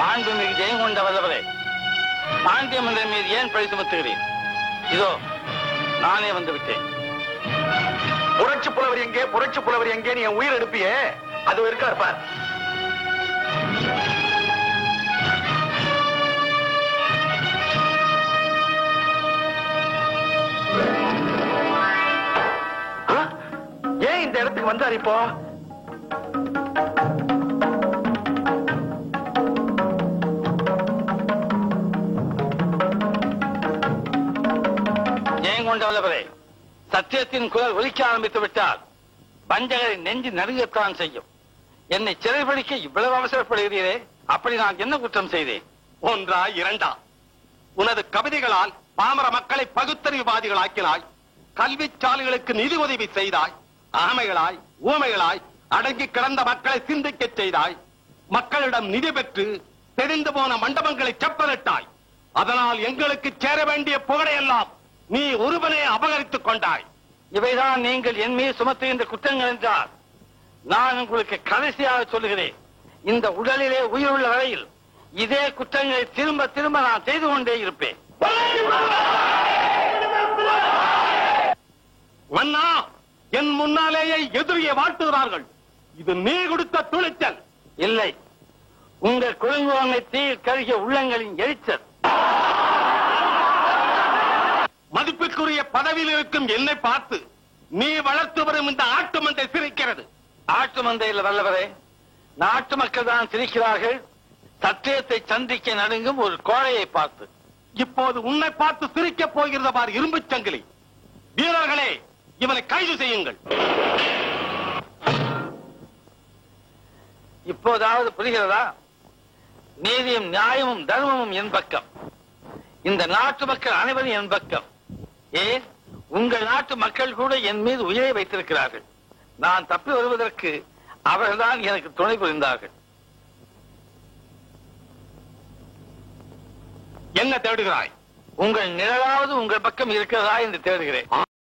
மாண்புமிகு ஜெயங்கொண்ட வல்லவரே, பாண்டிய மன்னர் மீது ஏன் பழி சுமத்துகிறேன்? இதோ நானே வந்து விட்டேன். புரட்சி புலவர் எங்கே, புரட்சி புலவர் எங்கே? நீ என் உயிர் எடுப்பியே, அது இருக்கார் பார். ஏன் இந்த இடத்துக்கு வந்தார் இப்போ? ஜெயங்கொண்ட வல்லவரே, சத்தியத்தின் குரல் ஒலிக்க ஆரம்பித்து விட்டால் பஞ்சகரை நெஞ்சு நடுங்கத்தான் செய்யும். என்னை சிறைபிடிக்க இவ்வளவு அவசரப்படுகிறீரே, அப்படி நான் என்ன குற்றம் செய்தேன்? ஒன்றா இரண்டா? உனது கவிதைகளால் பாமர மக்களை பகுத்தறிவுவாதிகளாக்கினாய், கல்வி சாலைகளுக்கு நிதி உதவி செய்தாய், ஆமைகளாய் ஊமைகளாய் அடங்கி கிடந்த மக்களை சிந்திக்க செய்தாய், மக்களிடம் நிதி பெற்று தெரிந்து போன மண்டபங்களை செப்பனிட்டாய். அதனால் எங்களுக்கு சேர வேண்டிய புகழையெல்லாம் நீ ஒருவனே அபகரித்துக் கொண்டாய். இவைதான் நீங்கள் என் மீது சுமத்துகின்ற குற்றங்கள் என்றால், நான் உங்களுக்கு கடைசியாக சொல்லுகிறேன், இந்த உடலிலே உயிருள்ள வரையில் இதே குற்றங்களை திரும்ப திரும்ப நான் செய்து கொண்டே இருப்பேன். மன்னா, என் முன்னாலேயே எதிரியை வாழ்த்துகிறார்கள். இது நீ கொடுத்த துணிச்சல் இல்லை, உங்கள் குறுங்குவனை தீயில் கருகிய உள்ளங்களின் எரிச்சல். மதிப்புக்குரிய பதவியில் இருக்கும் என்னை பார்த்து நீ வளர்த்து வரும் இந்த ஆட்டு மந்தை சிரிக்கிறது. ஆட்டு மந்தையில் வல்லவரே, நாட்டு மக்கள் தான் சிரிக்கிறார்கள், சத்தியத்தை சந்திக்க நடுங்கும் ஒரு கோழையை பார்த்து. இப்போது உன்னை பார்த்து சிரிக்கப் போகிறத பார் இரும்பு சங்கிலி. வீரர்களே, இவனை கைது செய்யுங்கள். இப்போதாவது புரிகிறதா? நீதியும் நியாயமும் தர்மமும் என் பக்கம், இந்த நாட்டு மக்கள் அனைவரும் என் பக்கம். ஏன், உங்கள் நாட்டு மக்கள் கூட என் மீது உயிரை வைத்திருக்கிறார்கள். நான் தப்பி வருவதற்கு அவர்கள்தான் எனக்கு துணை புரிந்தார்கள். என்ன தேடுகிறாய்? உங்கள் நிழலாவது உங்கள் பக்கம் இருக்கிறதா என்று தேடுகிறேன்.